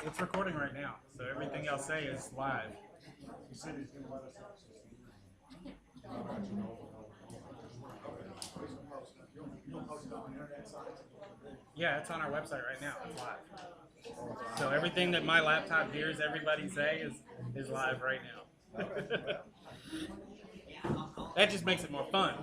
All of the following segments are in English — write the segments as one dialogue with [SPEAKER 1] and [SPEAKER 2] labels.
[SPEAKER 1] It's recording right now, so everything I'll say is live.
[SPEAKER 2] He said he's going to let us access the You'll post it on the internet sites.
[SPEAKER 1] Yeah, it's on our website right now. It's live. So everything that my laptop hears everybody say is live right now. That just makes it more fun.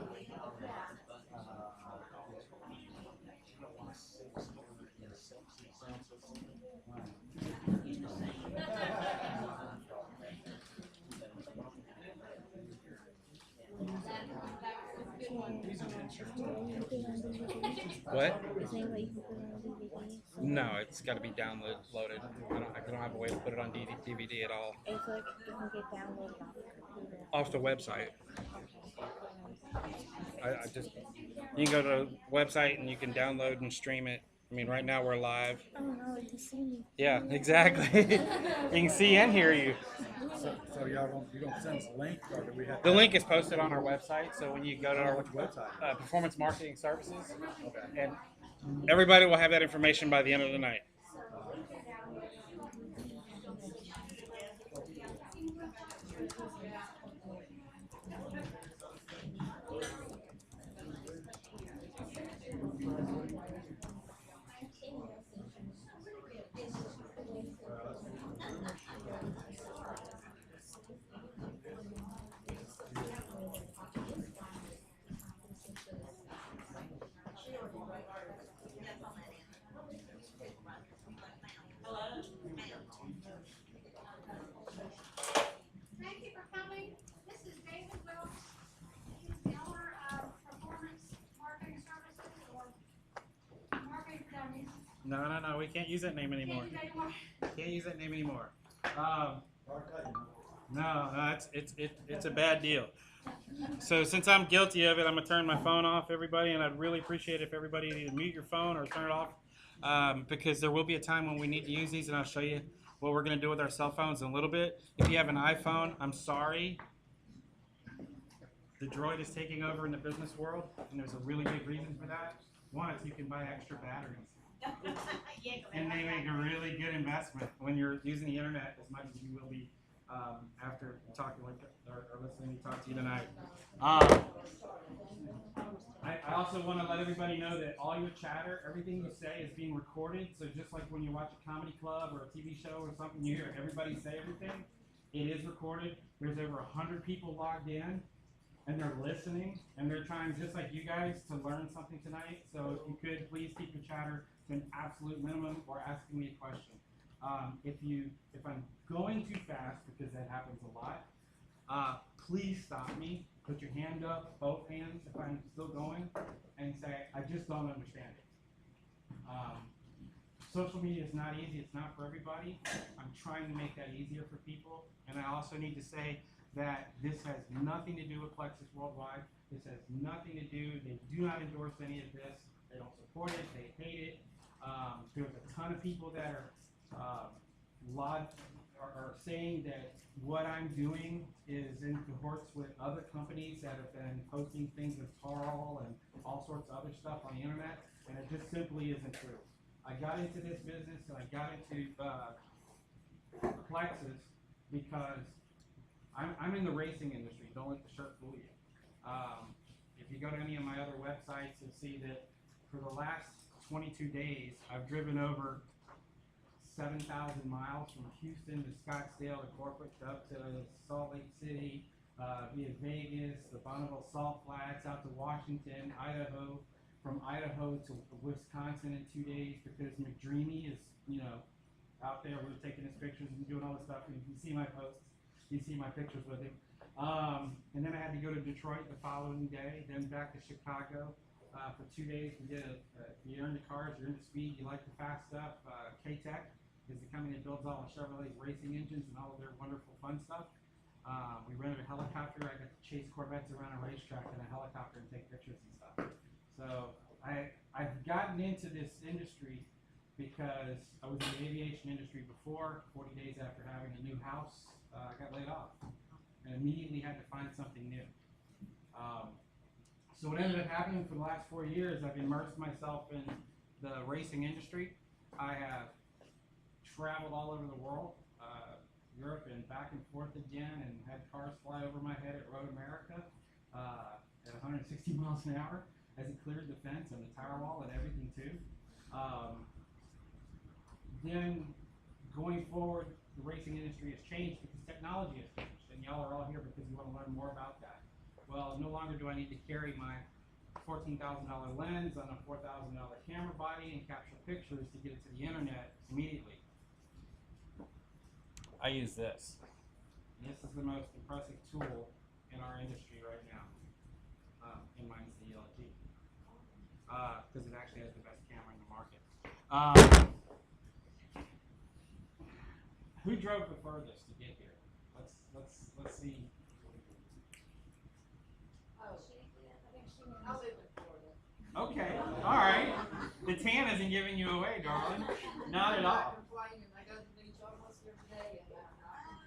[SPEAKER 2] He's an insurance.
[SPEAKER 1] What?
[SPEAKER 3] Is there any way you can put it on DVD?
[SPEAKER 1] No, it's got to be downloaded. I don't have a way to put it on DVD at all.
[SPEAKER 3] And so it can get downloaded off the computer.
[SPEAKER 1] Off the website. I just you can go to the website and you can download and stream it. I mean, right now we're live.
[SPEAKER 3] Oh no, you can see me.
[SPEAKER 1] Yeah, exactly. You can see and hear you.
[SPEAKER 2] So y'all you don't send us a link, or do we have
[SPEAKER 1] The link is posted on our website, so when you go to our
[SPEAKER 2] which website?
[SPEAKER 1] Performance Marketing Services,
[SPEAKER 2] Okay.
[SPEAKER 1] and everybody will have that information by the end of the night.
[SPEAKER 4] Thank you for coming. This is David Wilkes. He's the owner of Performance Marketing Services or Marketing for Dummies.
[SPEAKER 1] No, we can't use that name anymore.
[SPEAKER 4] Can you make one?
[SPEAKER 1] Can't use that name anymore. No, it's a bad deal. So since I'm guilty of it, I'm gonna turn my phone off, everybody, and I'd really appreciate if everybody either mute your phone or turn it off, because there will be a time when we need to use these, and I'll show you what we're gonna do with our cell phones in a little bit. If you have an iPhone, I'm sorry. The Droid is taking over in the business world, and there's a really big reason for that. One is you can buy extra batteries. And they make a really good investment when you're using the internet as much as you will be after talking with or listening to talk to you tonight. I also want to let everybody know that all your chatter, everything you say is being recorded. So just like when you watch a comedy club or a TV show or something, you hear everybody say everything. It is recorded. There's over 100 people logged in, and they're listening, and they're trying, just like you guys, to learn something tonight. So if you could, please keep your chatter to an absolute minimum or asking me a question. If I'm going too fast, because that happens a lot, please stop me. Put your hand up, both hands, if I'm still going, and say, I just don't understand it. Social media is not easy. It's not for everybody. I'm trying to make that easier for people. And I also need to say that this has nothing to do with Plexus Worldwide. This has nothing to do, they do not endorse any of this. They don't support it. They hate it. There's a ton of people that are saying that what I'm doing is in cohorts with other companies that have been posting things with Tarl and all sorts of other stuff on the internet, and it just simply isn't true. I got into this business and I got into Plexus because I'm in the racing industry. Don't let the shirt fool you. If you go to any of my other websites, you'll see that for the last 22 days, I've driven over 7,000 miles from Houston to Scottsdale to Corpus up to Salt Lake City, via Vegas, the Bonneville Salt Flats, out to Washington, Idaho, from Idaho to Wisconsin in 2 days because McDreamy is, out there. We're taking his pictures and doing all this stuff. And you see my posts, you see my pictures with him. And then I had to go to Detroit the following day, then back to Chicago. For 2 days, we did you're into cars, you're into speed, you like the fast stuff. K-Tech is the company that builds all of Chevrolet's racing engines and all of their wonderful fun stuff. We rented a helicopter. I got to chase Corvettes around a racetrack in a helicopter and take pictures and stuff. So I've gotten into this industry because I was in the aviation industry before. 40 days after having a new house, I got laid off and immediately had to find something new. So what ended up happening for the last 4 years, I've immersed myself in the racing industry. I have traveled all over the world, Europe and back and forth again, and had cars fly over my head at Road America at 160 miles an hour as it cleared the fence and the tire wall and everything too. Then going forward, the racing industry has changed because technology has changed, and y'all are all here because you want to learn more about that. Well, no longer do I need to carry my $14,000 lens on a $4,000 camera body and capture pictures to get it to the internet immediately. I use this. This is the most impressive tool in our industry right now. And mine's the LG. Because it actually has the best camera in the market. Who drove the furthest to get here? Let's see.
[SPEAKER 4] Oh, I think she knows. I live in Florida.
[SPEAKER 1] Okay, all right. The tan isn't giving you away, darling. Not at all.
[SPEAKER 4] Complaining. I go to the beach almost every day and I'm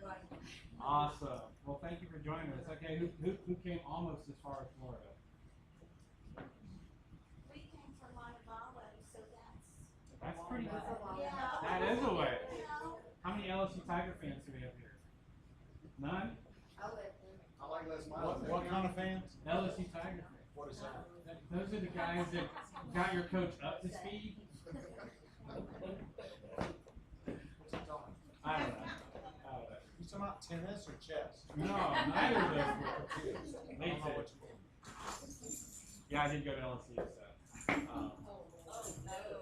[SPEAKER 4] not complaining.
[SPEAKER 1] Awesome. Well, thank you for joining us. Okay, who came almost as far as Florida?
[SPEAKER 5] We came from Montevallo, so
[SPEAKER 1] That's pretty good.
[SPEAKER 5] yeah.
[SPEAKER 1] That is a way.
[SPEAKER 5] You know,
[SPEAKER 1] How many LSU Tiger fans do we have here? None?
[SPEAKER 4] I let them.
[SPEAKER 6] I like Les Miles.
[SPEAKER 2] What kind of fans?
[SPEAKER 1] LSU Tiger fans.
[SPEAKER 6] What is that?
[SPEAKER 1] Those are the guys that got your coach up to speed.
[SPEAKER 6] What's he talking?
[SPEAKER 1] I don't know.
[SPEAKER 6] You talking about tennis or chess?
[SPEAKER 1] No, neither of those were.
[SPEAKER 6] I
[SPEAKER 1] They
[SPEAKER 6] don't know
[SPEAKER 1] said.
[SPEAKER 6] what you mean.
[SPEAKER 1] Yeah, I did go to LSU, so.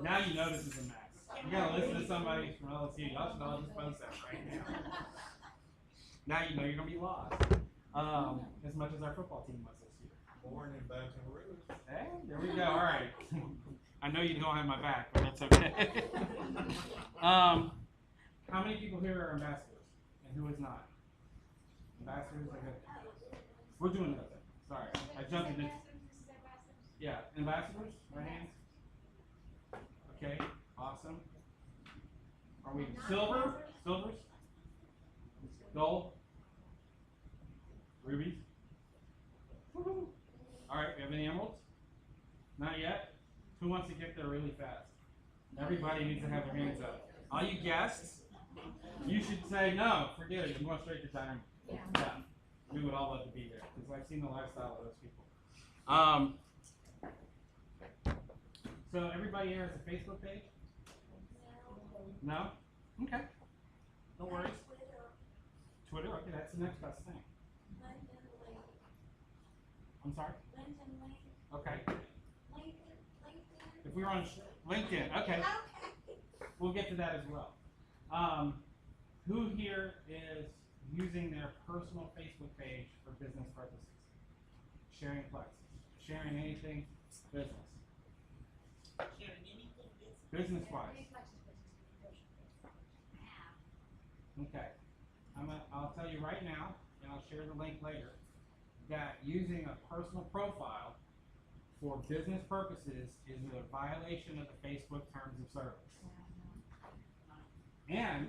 [SPEAKER 1] Now you know this is a mess. You gotta listen to somebody from LSU. Y'all should all just post that right now. Now you know you're gonna be lost. As much as our football team was this year.
[SPEAKER 6] Born in Baton Rouge.
[SPEAKER 1] Hey, there we go. All right. I know you don't have my back, but that's okay. How many people here are ambassadors, and who is not? Ambassadors, okay. We're doing that. Sorry, I jumped into. Yeah, ambassadors, right hands. Okay, awesome. Are we silver? Silvers? Gold? Rubies? Woo-hoo. All right, we have any emeralds? Not yet? Who wants to get there really fast? Everybody needs to have their hands up. All you guests, you should say no, forget it, I'm going straight to diamond. Yeah. We would all love to be there, because I've seen the lifestyle of those people. So everybody here has a Facebook page? No? Okay. No worries. Twitter, okay, that's the next best thing. I'm sorry? Okay. If we were on LinkedIn, okay. We'll get to that as well. Who here is using their personal Facebook page for business purposes? Sharing flexes, sharing anything business. Business-wise. Okay. I'll tell you right now, and I'll share the link later, that using a personal profile for business purposes is a violation of the Facebook Terms of Service. And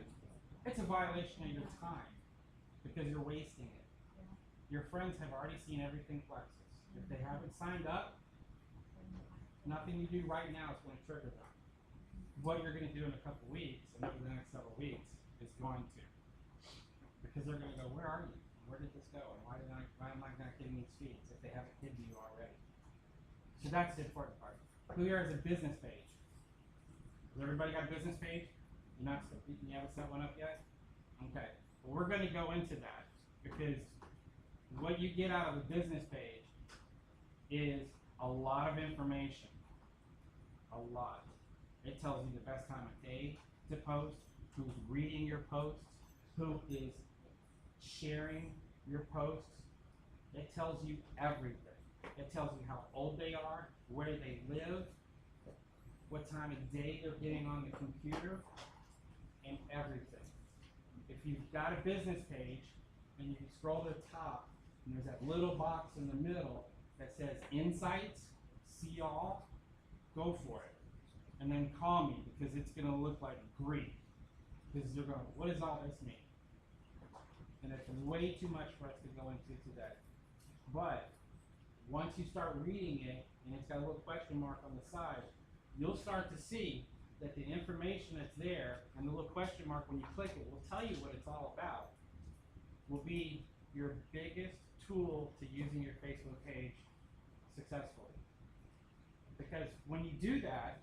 [SPEAKER 1] it's a violation of your time because you're wasting it. Your friends have already seen everything Flexes. If they haven't signed up, nothing you do right now is going to trigger them. What you're going to do in a couple weeks and over the next several weeks is going to. Because they're going to go, where are you? Where did this go? And why am I not getting these feeds if they haven't hidden you already? So that's the important part. Who here has a business page? Has everybody got a business page? You haven't set one up yet? Okay. Well, we're going to go into that because what you get out of a business page is a lot of information. A lot. It tells you the best time of day to post, who's reading your posts, who is sharing your posts. It tells you everything. It tells you how old they are, where they live, what time of day they're getting on the computer, and everything. If you've got a business page and you scroll to the top and there's that little box in the middle that says Insights, see all, go for it. And then call me because it's going to look like Greek. Because you're going, what does all this mean? And it's way too much for us to go into today. But once you start reading it, and it's got a little question mark on the side, you'll start to see that the information that's there and the little question mark when you click it will tell you what it's all about, will be your biggest tool to using your Facebook page successfully. Because when you do that,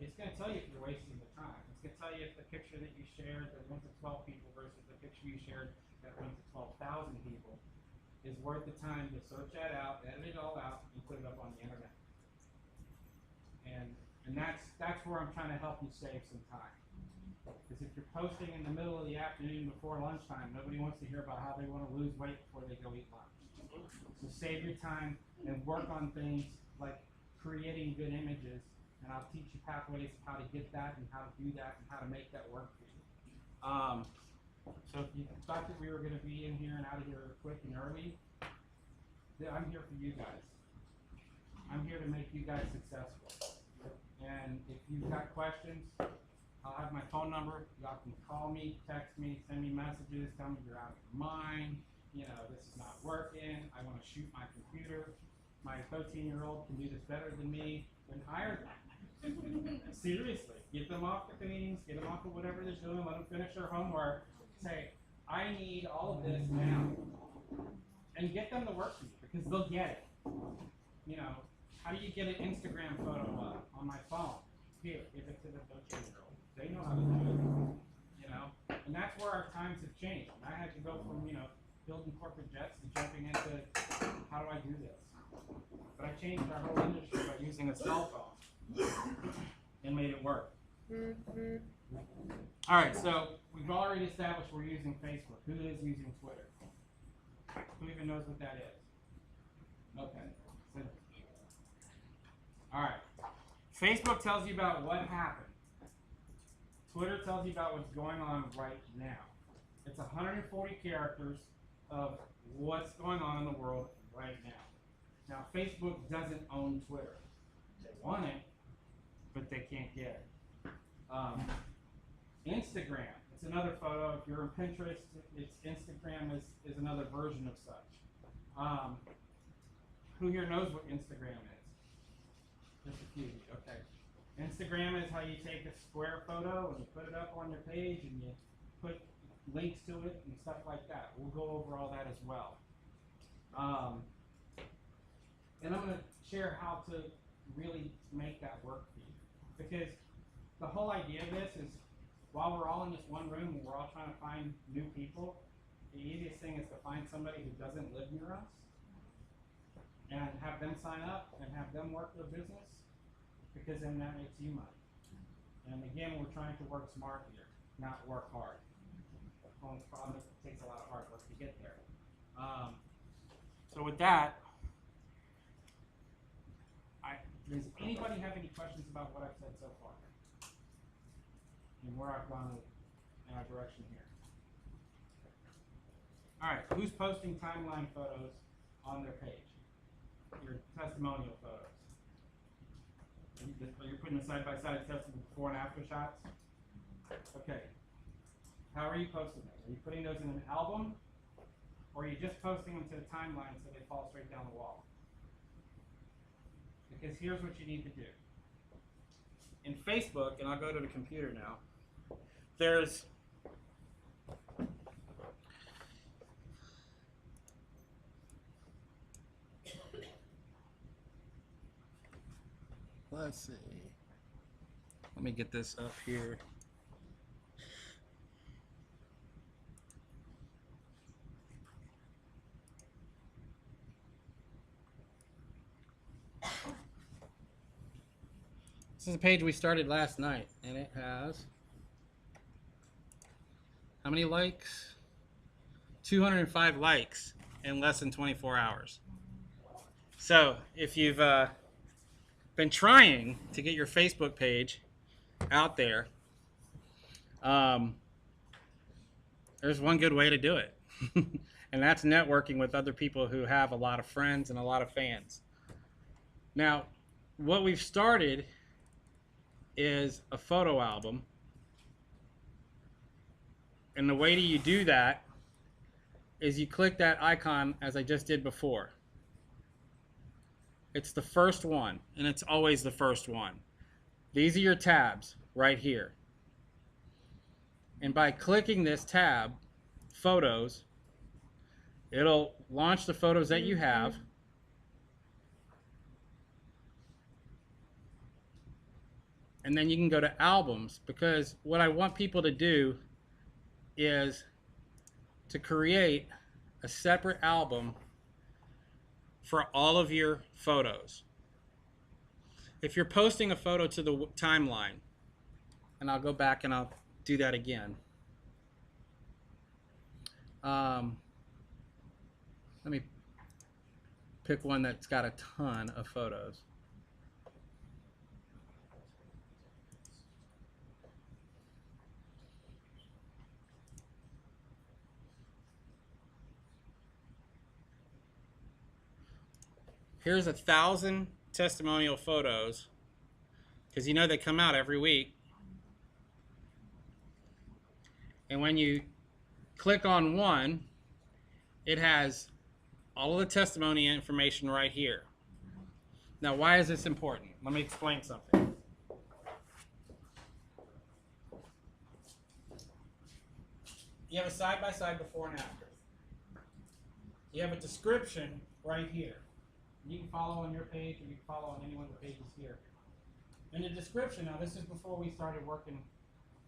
[SPEAKER 1] it's going to tell you if you're wasting the time. It's going to tell you if the picture that you shared that went to 12 people versus the picture you shared that went to 12,000 people is worth the time to search that out, edit it all out, and put it up on the internet. And that's where I'm trying to help you save some time. Because if you're posting in the middle of the afternoon before lunchtime, nobody wants to hear about how they want to lose weight before they go eat lunch. So save your time and work on things like creating good images, and I'll teach you pathways of how to get that and how to do that and how to make that work for you. So if you thought that we were going to be in here and out of here quick and early, I'm here for you guys. I'm here to make you guys successful. And if you've got questions, I'll have my phone number. Y'all can call me, text me, send me messages, tell me you're out of your mind. You know, this is not working. I want to shoot my computer. My 13-year-old can do this better than me. Then hire them. Seriously, get them off the things, get them off of whatever they're doing, let them finish their homework. Say, I need all of this now. And get them to work for you because they'll get it. You know, how do you get an Instagram photo up on my phone? Here, give it to the 13-year-old. They know how to do it. You know, and that's where our times have changed. And I had to go from, you know, building corporate jets to jumping into how do I do this? But I changed our whole industry by using a cell phone and made it work. All right, so we've already established we're using Facebook. Who is using Twitter? Who even knows what that is? Okay. So, all right. Facebook tells you about what happened. Twitter tells you about what's going on right now. It's 140 characters of what's going on in the world right now. Now, Facebook doesn't own Twitter. They want it, but they can't get it. Instagram, it's another photo. If you're on Pinterest, Instagram is another version of such. Who here knows what Instagram is? Just a few of you, okay. Instagram is how you take a square photo and you put it up on your page and you put links to it and stuff like that. We'll go over all that as well. And I'm going to share how to really make that work for you. Because the whole idea of this is, while we're all in this one room and we're all trying to find new people, the easiest thing is to find somebody who doesn't live near us and have them sign up and have them work their business, because then that makes you money. And again, we're trying to work smart here, not work hard. The problem is it takes a lot of hard work to get there. So with that, does anybody have any questions about what I've said so far? And where I've gone in our direction here? All right, who's posting timeline photos on their page? Your testimonial photos. Are you putting a side-by-side test of before and after shots? Okay. How are you posting them? Are you putting those in an album? Or are you just posting them to the timeline so they fall straight down the wall? Because here's what you need to do. In Facebook, and I'll go to the computer now, there's let's see. Let me get this up here. This is a page we started last night, and it has how many likes? 205 likes in less than 24 hours. So if you've been trying to get your Facebook page out there, there's one good way to do it. And that's networking with other people who have a lot of friends and a lot of fans. Now, what we've started is a photo album. And the way that you do that is you click that icon as I just did before. It's the first one, and it's always the first one. These are your tabs right here. And by clicking this tab, photos, it'll launch the photos that you have. And then you can go to albums, because what I want people to do is to create a separate album for all of your photos. If you're posting a photo to the timeline, and I'll go back and I'll do that again. Let me pick one that's got a ton of photos. Here's 1,000 testimonial photos, because you know they come out every week. And when you click on one, it has all of the testimony information right here. Now, why is this important? Let me explain something. You have a side-by-side before and after. You have a description right here. You can follow on your page, or you can follow on any one of the pages here. In the description, now this is before we started working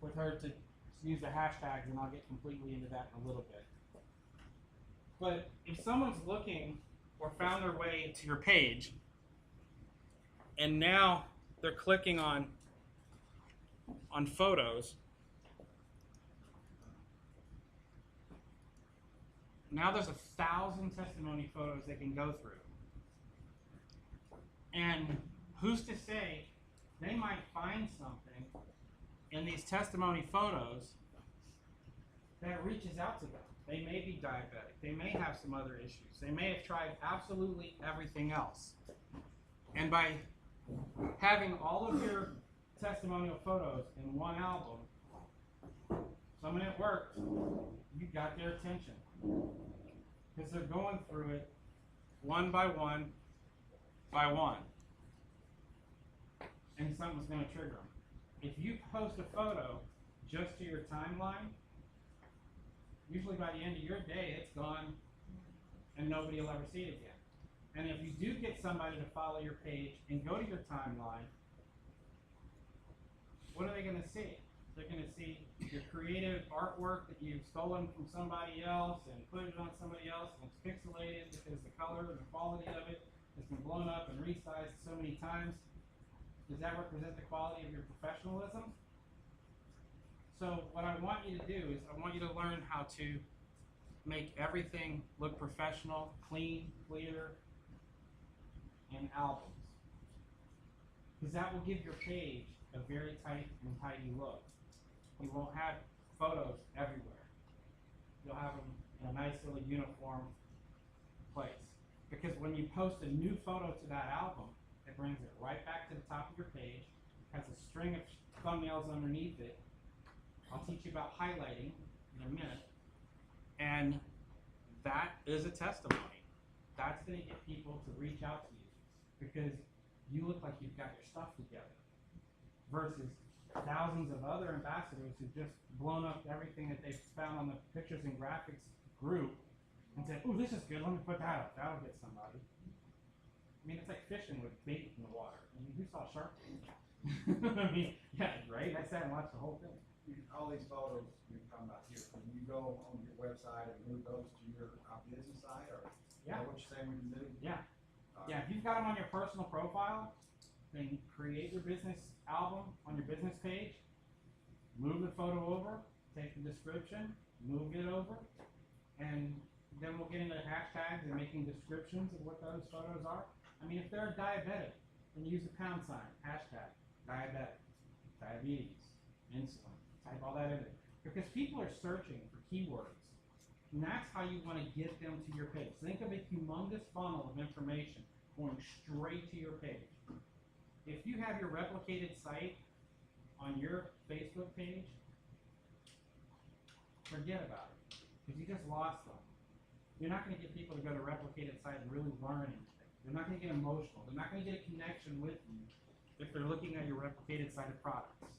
[SPEAKER 1] with her to use the hashtags, and I'll get completely into that in a little bit. But if someone's looking or found their way to your page, and now they're clicking on photos, now there's 1,000 testimony photos they can go through. And who's to say they might find something in these testimony photos that reaches out to them. They may be diabetic. They may have some other issues. They may have tried absolutely everything else. And by having all of your testimonial photos in one album, someone it worked, you got their attention. Because they're going through it one by one by one. And something's going to trigger them. If you post a photo just to your timeline, usually by the end of your day, it's gone and nobody will ever see it again. And if you do get somebody to follow your page and go to your timeline, what are they going to see? They're going to see your creative artwork that you've stolen from somebody else and put it on somebody else, and it's pixelated because the color and the quality of it has been blown up and resized so many times. Does that represent the quality of your professionalism? So what I want you to do is I want you to learn how to make everything look professional, clean, clear, in albums. Because that will give your page a very tight and tidy look. You won't have photos everywhere. You'll have them in a nice little uniform place. Because when you post a new photo to that album, it brings it right back to the top of your page, has a string of thumbnails underneath it. I'll teach you about highlighting in a minute. And that is a testimony. That's going to get people to reach out to you because you look like you've got your stuff together. Versus thousands of other ambassadors who've just blown up everything that they've found on the pictures and graphics group and said, "Oh, this is good, let me put that up, that'll get somebody." I mean, it's like fishing with bait in the water. I mean, who saw Shark Tank? I mean, yeah, right? I sat and watched the whole thing.
[SPEAKER 2] All these photos you're talking about here, can you go on your website and move those to your business site, or is
[SPEAKER 1] Yeah.
[SPEAKER 2] that what you're saying we can do?
[SPEAKER 1] Yeah. Yeah, if you've got them on your personal profile, then create your business album on your business page, move the photo over, take the description, move it over, and then we'll get into hashtags and making descriptions of what those photos are. I mean, if they're diabetic, then use a pound sign, hashtag, diabetic, diabetes, insulin, type all that in there. Because people are searching for keywords, and that's how you want to get them to your page. Think of a humongous funnel of information going straight to your page. If you have your replicated site on your Facebook page, forget about it, because you just lost them. You're not going to get people to go to replicated site and really learn anything. They're not going to get emotional. They're not going to get a connection with you if they're looking at your replicated site of products.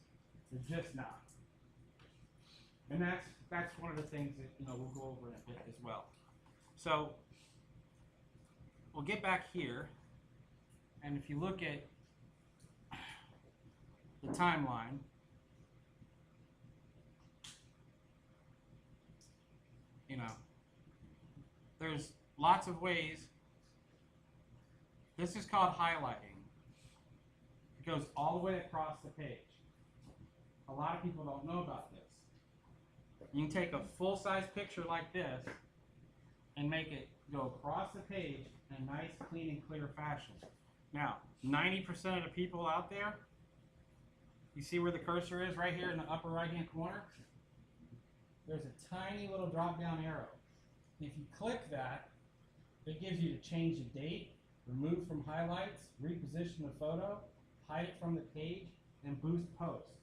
[SPEAKER 1] They're just not. And that's one of the things that, you know, we'll go over in a bit as well. So we'll get back here, and if you look at the timeline, you know, there's lots of ways. This is called highlighting. It goes all the way across the page. A lot of people don't know about this. You can take a full-size picture like this and make it go across the page in a nice, clean, and clear fashion. Now, 90% of the people out there, you see where the cursor is right here in the upper right-hand corner? There's a tiny little drop-down arrow. If you click that, it gives you to change the date, remove from highlights, reposition the photo, hide it from the page, and boost post.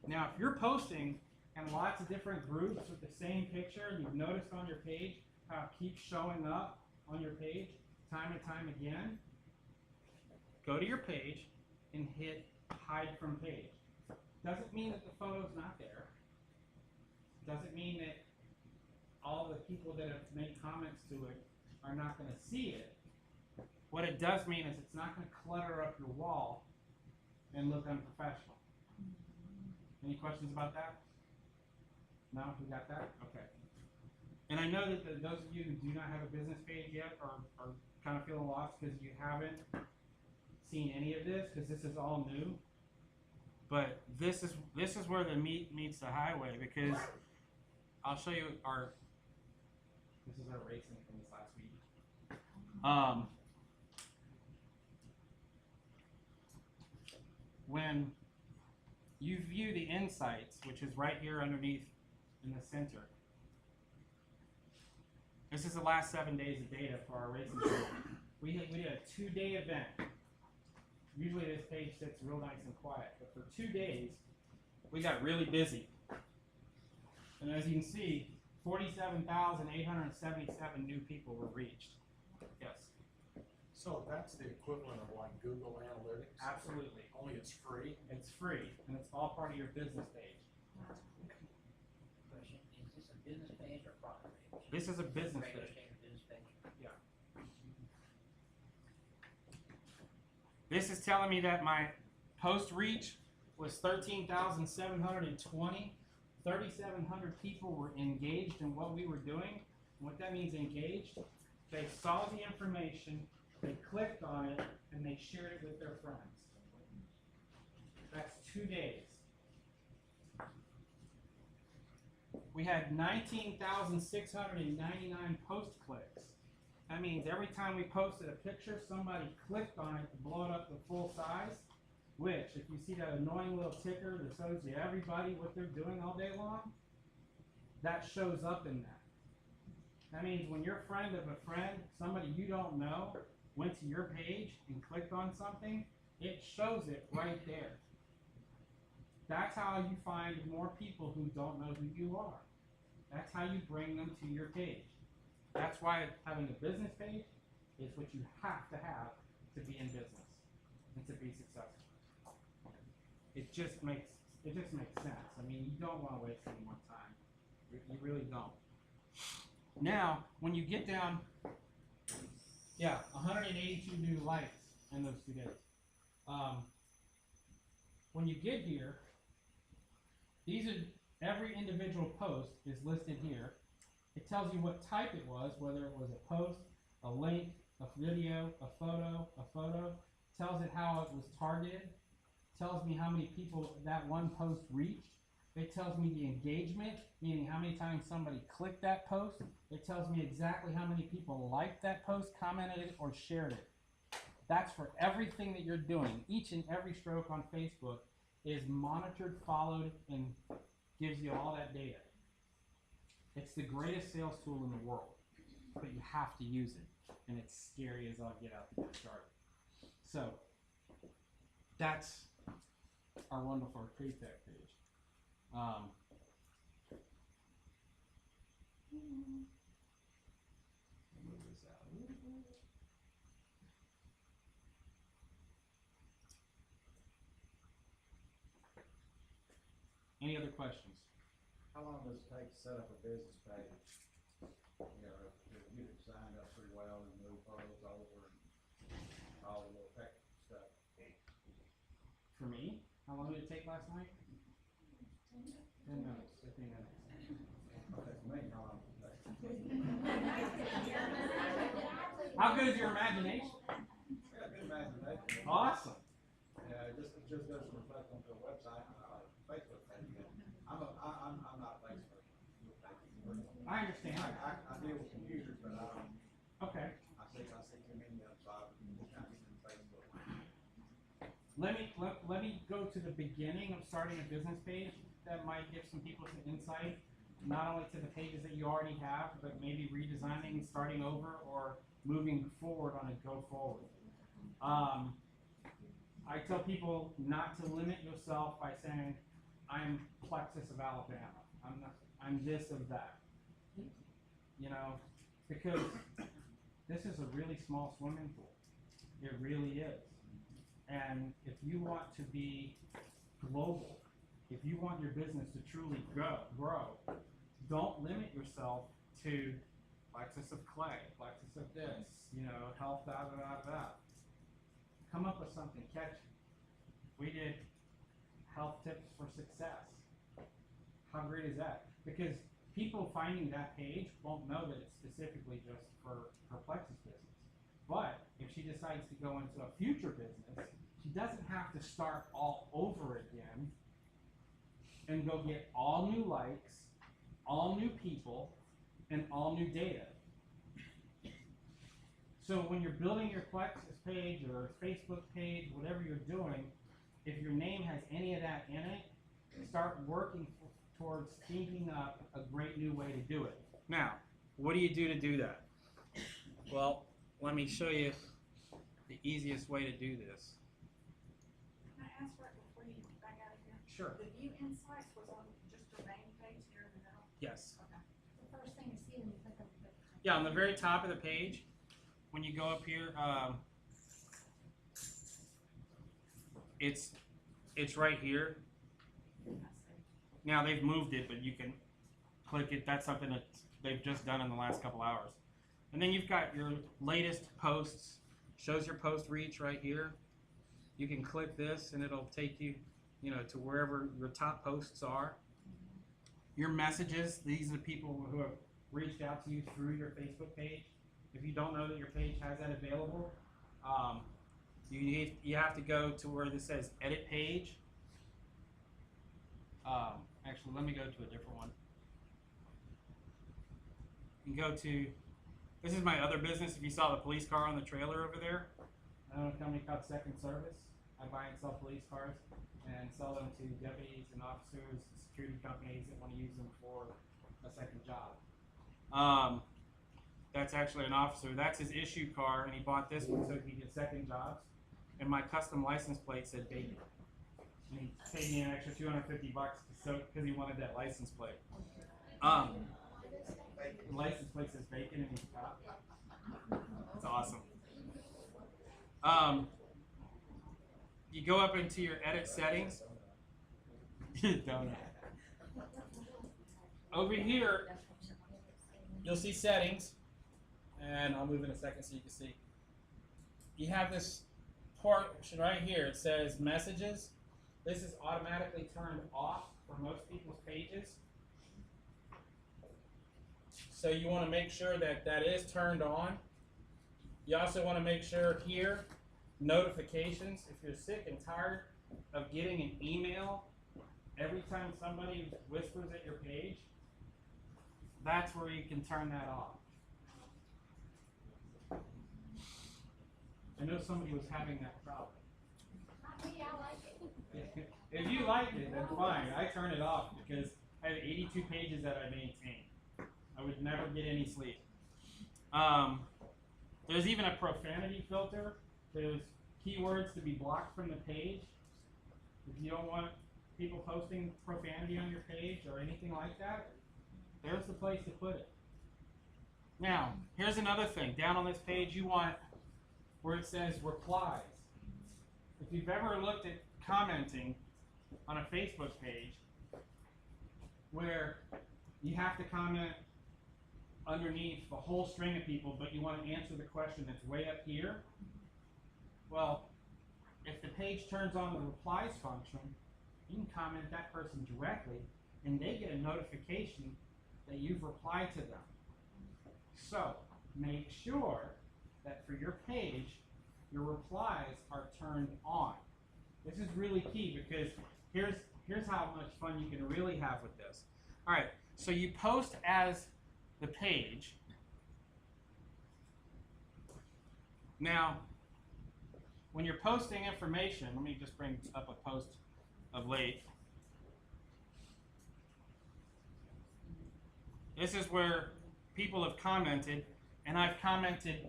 [SPEAKER 1] Now, if you're posting in lots of different groups with the same picture, and you've noticed on your page how it keeps showing up on your page time and time again, go to your page and hit hide from page. Doesn't mean that the photo's not there. Doesn't mean that all the people that have made comments to it are not going to see it. What it does mean is it's not going to clutter up your wall and look unprofessional. Any questions about that? No? We got that? Okay. And I know that those of you who do not have a business page yet are kind of feeling lost because you haven't seen any of this, because this is all new. But this is where the meat meets the highway, because I'll show you this is our racing from this last week. When you view the insights, which is right here underneath in the center, this is the last 7 days of data for our racing program. We did a 2-day event. Usually this page sits real nice and quiet, but for 2 days, we got really busy. And as you can see, 47,877 new people were reached. Yes.
[SPEAKER 6] So that's the equivalent of like Google Analytics?
[SPEAKER 1] Absolutely.
[SPEAKER 6] Only it's free?
[SPEAKER 1] It's free, and it's all part of your business page.
[SPEAKER 7] Question, is this a business page or product page?
[SPEAKER 1] This is a business
[SPEAKER 7] Regular
[SPEAKER 1] page.
[SPEAKER 7] standard business page?
[SPEAKER 1] This is telling me that my post reach was 13,720. 3,700 people were engaged in what we were doing. And what that means, engaged, they saw the information, they clicked on it, and they shared it with their friends. That's 2 days. We had 19,699 post clicks. That means every time we posted a picture, somebody clicked on it to blow it up to full size, which, if you see that annoying little ticker that shows you everybody what they're doing all day long, that shows up in that. That means when your friend of a friend, somebody you don't know, went to your page and clicked on something, it shows it right there. That's how you find more people who don't know who you are. That's how you bring them to your page. That's why having a business page is what you have to have to be in business and to be successful. It just makes sense. I mean, you don't want to waste any more time. You really don't. Now, when you get down, 182 new likes in those 2 days. When you get here, every individual post is listed here. It tells you what type it was, whether it was a post, a link, a video, a photo. Tells it how it was targeted. Tells me how many people that one post reached. It tells me the engagement, meaning how many times somebody clicked that post. It tells me exactly how many people liked that post, commented it, or shared it. That's for everything that you're doing. Each and every stroke on Facebook is monitored, followed, and gives you all that data. It's the greatest sales tool in the world, but you have to use it, and it's scary as all get out to get started. So, that's our wonderful Createch page. Move this out a little bit. Any other questions?
[SPEAKER 2] How long does it take to set up a business page? You know, if you get it signed up pretty well and move photos over and all the little technical stuff.
[SPEAKER 1] For me, how long did it take last night? 10 minutes, 15 minutes.
[SPEAKER 2] Okay, for me, how long does it take?
[SPEAKER 1] How good is your imagination?
[SPEAKER 2] Yeah, good imagination.
[SPEAKER 1] Awesome.
[SPEAKER 2] Yeah, it just doesn't reflect onto a website, Facebook page. I'm not a Facebook person.
[SPEAKER 1] I understand.
[SPEAKER 2] I deal with computers, but I don't,
[SPEAKER 1] Okay.
[SPEAKER 2] I see too many of them, so I just kind of use Facebook.
[SPEAKER 1] Let me go to the beginning of starting a business page. That might give some people some insight, not only to the pages that you already have, but maybe redesigning, starting over, or moving forward on a go forward. I tell people not to limit yourself by saying, I'm Plexus of Alabama. I'm this of that. You know, because this is a really small swimming pool. It really is. And if you want to be global, if you want your business to truly grow, don't limit yourself to Plexus of clay, Plexus of this, you know, health, da. Come up with something catchy. We did health tips for success. How great is that? Because people finding that page won't know that it's specifically just for her Plexus business. But if she decides to go into a future business, she doesn't have to start all over again and go get all new likes, all new people, and all new data. So when you're building your Plexus page or Facebook page, whatever you're doing, if your name has any of that in it, start working towards thinking up a great new way to do it. Now, what do you do to do that? Well, let me show you the easiest way to do this.
[SPEAKER 8] Can I ask right before you back out of here?
[SPEAKER 1] Sure.
[SPEAKER 8] The View Insights was on just your main page here in the middle?
[SPEAKER 1] Yes.
[SPEAKER 8] Okay.
[SPEAKER 4] The first thing you see when you click on the picture.
[SPEAKER 1] Yeah, on the very top of the page, when you go up here, it's right here.
[SPEAKER 8] I see.
[SPEAKER 1] Now they've moved it, but you can click it. That's something that they've just done in the last couple hours. And then you've got your latest posts. Shows your post reach right here. You can click this, and it'll take you, to wherever your top posts are. Your messages. These are people who have reached out to you through your Facebook page. If you don't know that your page has that available, you have to go to where this says Edit Page. Actually, let me go to a different one. You can go to, this is my other business. If you saw the police car on the trailer over there, I own a company called Second Service. I buy and sell police cars and sell them to deputies and officers, security companies that want to use them for a second job. That's actually an officer. That's his issue car, and he bought this one so he could get second jobs. And my custom license plate said bacon. And he paid me an extra $250 because he wanted that license plate. The license plate says bacon and he's top. That's awesome. You go up into your edit settings. Donut. Over here, you'll see settings, and I'll move in a second so you can see. You have this portion right here. It says messages. This is automatically turned off for most people's pages. So you want to make sure that that is turned on. You also want to make sure here, notifications, if you're sick and tired of getting an email every time somebody whispers at your page, that's where you can turn that off. I know somebody was having that problem.
[SPEAKER 4] Not me, I like it.
[SPEAKER 1] If you like it, then fine. I turn it off because I have 82 pages that I maintain. I would never get any sleep. There's even a profanity filter. There's keywords to be blocked from the page. If you don't want people posting profanity on your page or anything like that, there's the place to put it. Now, here's another thing. Down on this page, you want where it says replies. If you've ever looked at commenting on a Facebook page, where you have to comment underneath a whole string of people, but you want to answer the question that's way up here. Well, if the page turns on the replies function, you can comment that person directly, and they get a notification that you've replied to them. So, make sure that for your page, your replies are turned on. This is really key because here's how much fun you can really have with this. All right, so you post as the page. Now, when you're posting information, let me just bring up a post of late. This is where people have commented, and I've commented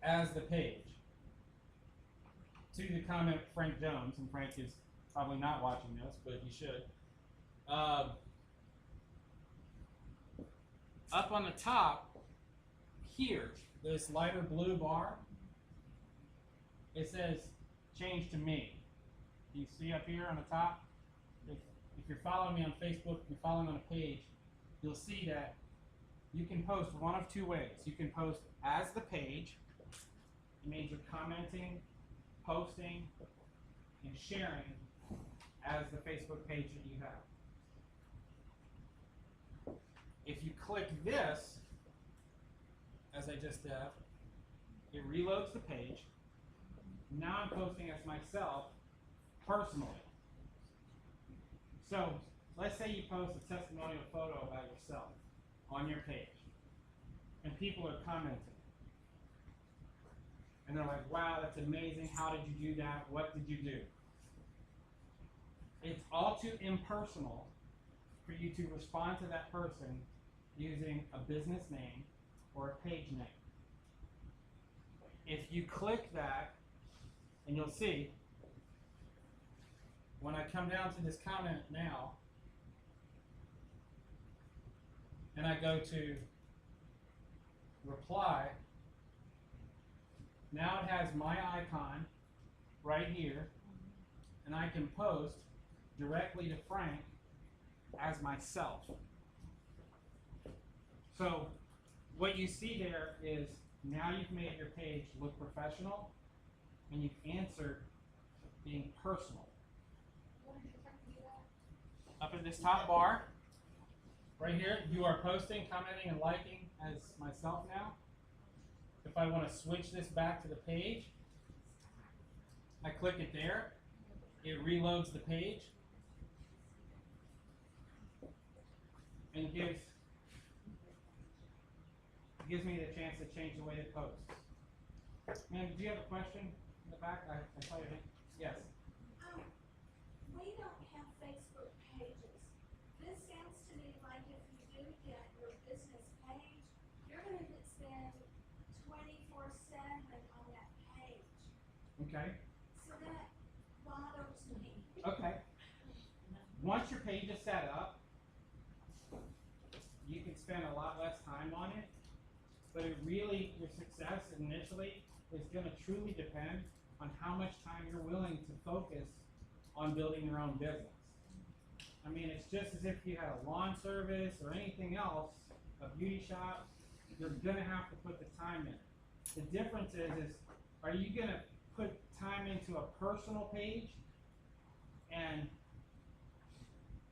[SPEAKER 1] as the page. To the comment Frank Jones, and Frank is probably not watching this, but he should. Up on the top here, this lighter blue bar, it says change to me. You see up here on the top? If you're following me on Facebook, if you're following on a page, you'll see that you can post one of two ways. You can post as the page. It means you're commenting, posting, and sharing as the Facebook page that you have. If you click this, as I just did, it reloads the page. Now I'm posting as myself personally. So let's say you post a testimonial photo about yourself on your page, and people are commenting. And they're like, wow, that's amazing. How did you do that? What did you do? It's all too impersonal for you to respond to that person using a business name or a page name. If you click that, and you'll see, when I come down to this comment now, and I go to reply, now it has my icon right here, and I can post directly to Frank as myself. So what you see there is now you've made your page look professional, and you've answered being personal. Up at this top bar, right here, you are posting, commenting, and liking as myself now. If I want to switch this back to the page, I click it there. It reloads the page and gives me the chance to change the way it posts. Ma'am, do you have a question in the back? I saw your hand. Yes.
[SPEAKER 5] We don't have Facebook pages. This sounds to me like if you do get your business page, you're gonna spend 24/7 on that page.
[SPEAKER 1] Okay.
[SPEAKER 5] So that bothers me.
[SPEAKER 1] Okay. Once your page is set up, you can spend a lot less time on it, but it really, your success initially is going to truly depend on how much time you're willing to focus on building your own business. I mean, it's just as if you had a lawn service or anything else, a beauty shop, you're going to have to put the time in. The difference is are you going to put time into a personal page and,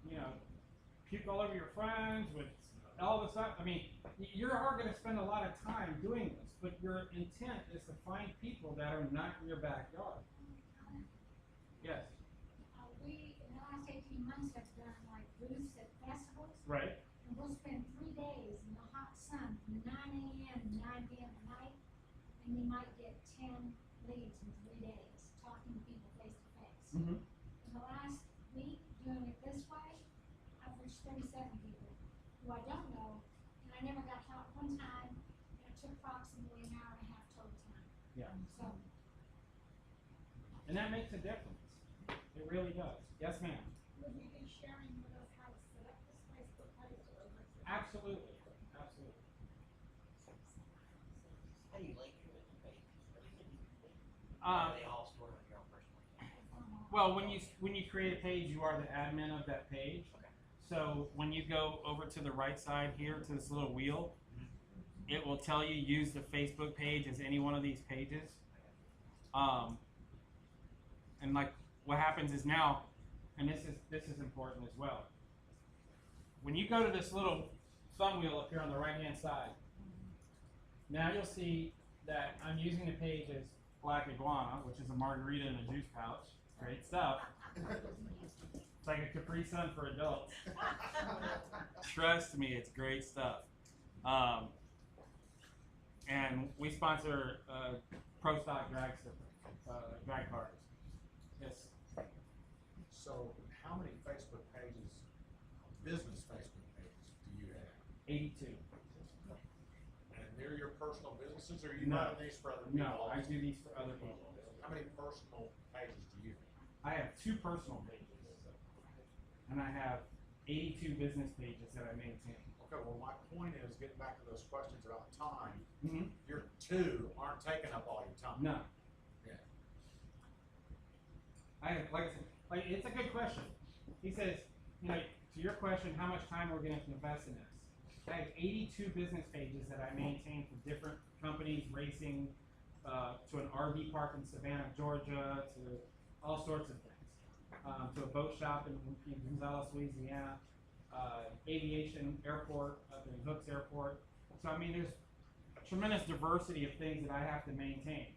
[SPEAKER 1] you know, puke all over your friends with all this stuff? I mean, you are going to spend a lot of time doing this, but your intent is to find people that are not in your backyard. Yes.
[SPEAKER 4] We, in the last 18 months, have done like booths at festivals,
[SPEAKER 1] Right.
[SPEAKER 4] and we'll spend 3 days in the hot sun from 9 a.m. to 9 p.m. at night, and you might get 10 leads in 3 days, talking to people face to face.
[SPEAKER 1] Mm-hmm.
[SPEAKER 4] In the last week, doing it this way, I've reached 37 people who I don't know, and I never got taught one time, and it took approximately an hour and a half total time.
[SPEAKER 1] Yeah.
[SPEAKER 4] So,
[SPEAKER 1] And that makes a difference. It really does. Yes, ma'am.
[SPEAKER 8] Would you be sharing with us how to set up this Facebook page or what's it?
[SPEAKER 1] Absolutely. Absolutely.
[SPEAKER 7] How do you link your business page? Or they all stored on your own personal account?
[SPEAKER 1] Well, when you create a page, you are the admin of that page.
[SPEAKER 7] Okay.
[SPEAKER 1] So when you go over to the right side here to this little wheel, it will tell you use the Facebook page as any one of these pages. And like what happens is now, and this is important as well. When you go to this little thumb wheel up here on the right hand side, now you'll see that I'm using the page as Black Iguana, which is a margarita in a juice pouch. Great stuff. It's like a Capri Sun for adults. Trust me, it's great stuff. And we sponsor Pro Stock drag cars. Yes.
[SPEAKER 6] So how many Facebook pages, business Facebook pages do you have?
[SPEAKER 1] 82.
[SPEAKER 6] And they're your personal businesses, or you
[SPEAKER 1] No.
[SPEAKER 6] run these for other people?
[SPEAKER 1] No, I do these for other people.
[SPEAKER 6] How many personal pages do you have?
[SPEAKER 1] I have 2 personal pages, and I have 82 business pages that I maintain.
[SPEAKER 6] Okay, well, my point is, getting back to those questions about time,
[SPEAKER 1] Mm-hmm.
[SPEAKER 6] your 2 aren't taking up all your time.
[SPEAKER 1] No.
[SPEAKER 6] Yeah.
[SPEAKER 1] I have, like I said, like it's a good question. He says, you know, to your question, how much time we're going to invest in this? I have 82 business pages that I maintain for different companies, racing, to an RV park in Savannah, Georgia, to all sorts of things, to a boat shop in Gonzales, Louisiana, aviation airport up in Hooks Airport. So I mean, there's a tremendous diversity of things that I have to maintain,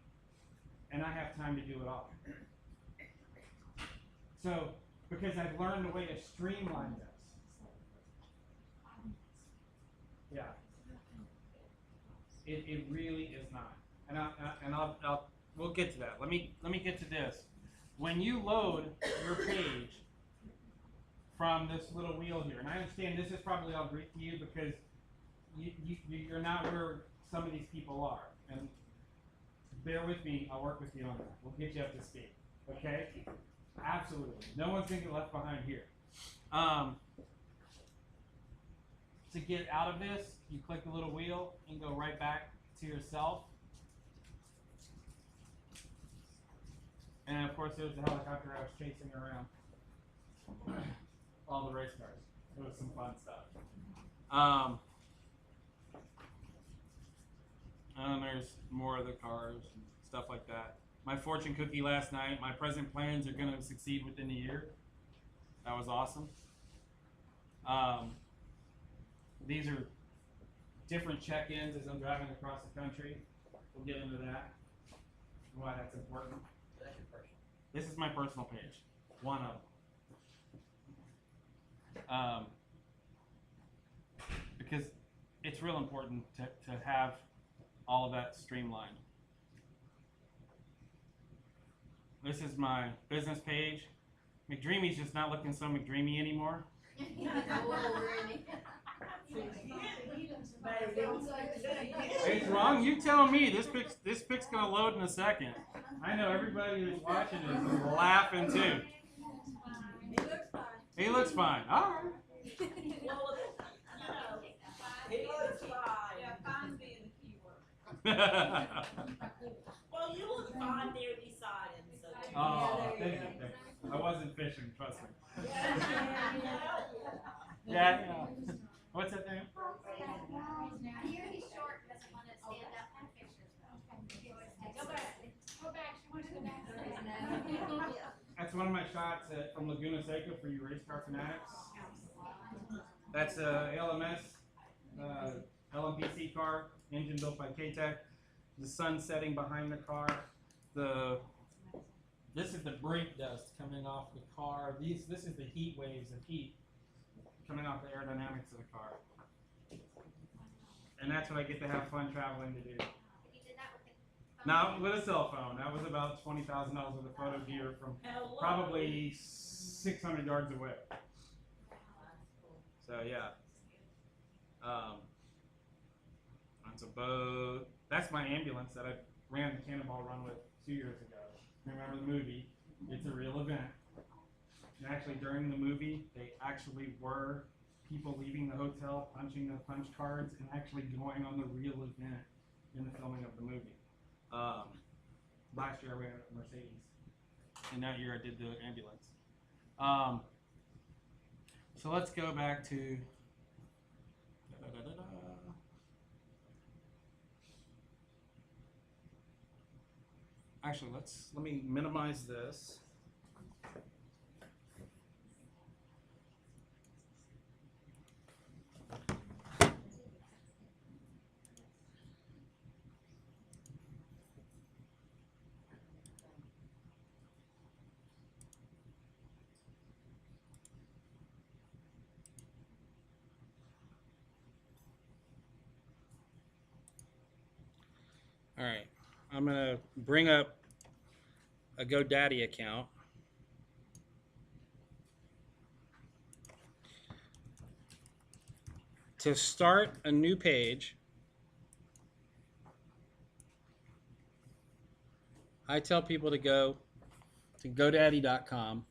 [SPEAKER 1] and I have time to do it all. So, because I've learned a way to streamline this. Yeah. It really is not. And we'll get to that. Let me get to this. When you load your page from this little wheel here, and I understand this is probably all Greek to you because you're not where some of these people are. And bear with me, I'll work with you on that. We'll get you up to speed. Okay? Absolutely. No one's going to get left behind here. To get out of this, you click the little wheel and go right back to yourself. And of course, there's the helicopter I was chasing around. All the race cars. It was some fun stuff. And there's more of the cars and stuff like that. My fortune cookie last night. My present plans are going to succeed within a year. That was awesome. These are different check-ins as I'm driving across the country. We'll get into that, why that's important.
[SPEAKER 7] That's your personal.
[SPEAKER 1] This is my personal page, one of them. Because it's real important to have all of that streamlined. This is my business page. McDreamy's just not looking so McDreamy anymore. It's wrong. You tell me. This pic's gonna load in a second. I know everybody that's watching is laughing too.
[SPEAKER 5] He looks fine.
[SPEAKER 1] He looks fine. All right.
[SPEAKER 5] Well, you know, he looks fine. Yeah, fine being the key word. Well, you look fine there beside him, so.
[SPEAKER 1] Oh, thank you. Thank you. I wasn't fishing, trust me.
[SPEAKER 5] Yeah.
[SPEAKER 1] Yeah. What's that name?
[SPEAKER 4] Here he's short, doesn't want to stand up and pictures though. Go back. Go back, she wants to go back.
[SPEAKER 1] That's one of my shots from Laguna Seca for you race car fanatics. That's a LMS, LMPC car, engine built by K-Tech. The sun setting behind the car. This is the brake dust coming off the car. This is the heat waves of heat coming off the aerodynamics of the car. And that's what I get to have fun traveling to do.
[SPEAKER 4] You did that with the phone?
[SPEAKER 1] Not with a cell phone. That was about $20,000 worth of photo gear from probably 600 yards away. So yeah. That's a boat. That's my ambulance that I ran the Cannonball Run with 2 years ago. Remember the movie? It's a real event. And actually, during the movie, they actually were people leaving the hotel, punching the punch cards, and actually going on the real event in the filming of the movie. Last year I ran a Mercedes, and that year I did the ambulance. So let's go back to. Da-da-da-da-da. Actually, let me minimize this. All right, I'm gonna bring up a GoDaddy account. To start a new page, I tell people to go to GoDaddy.com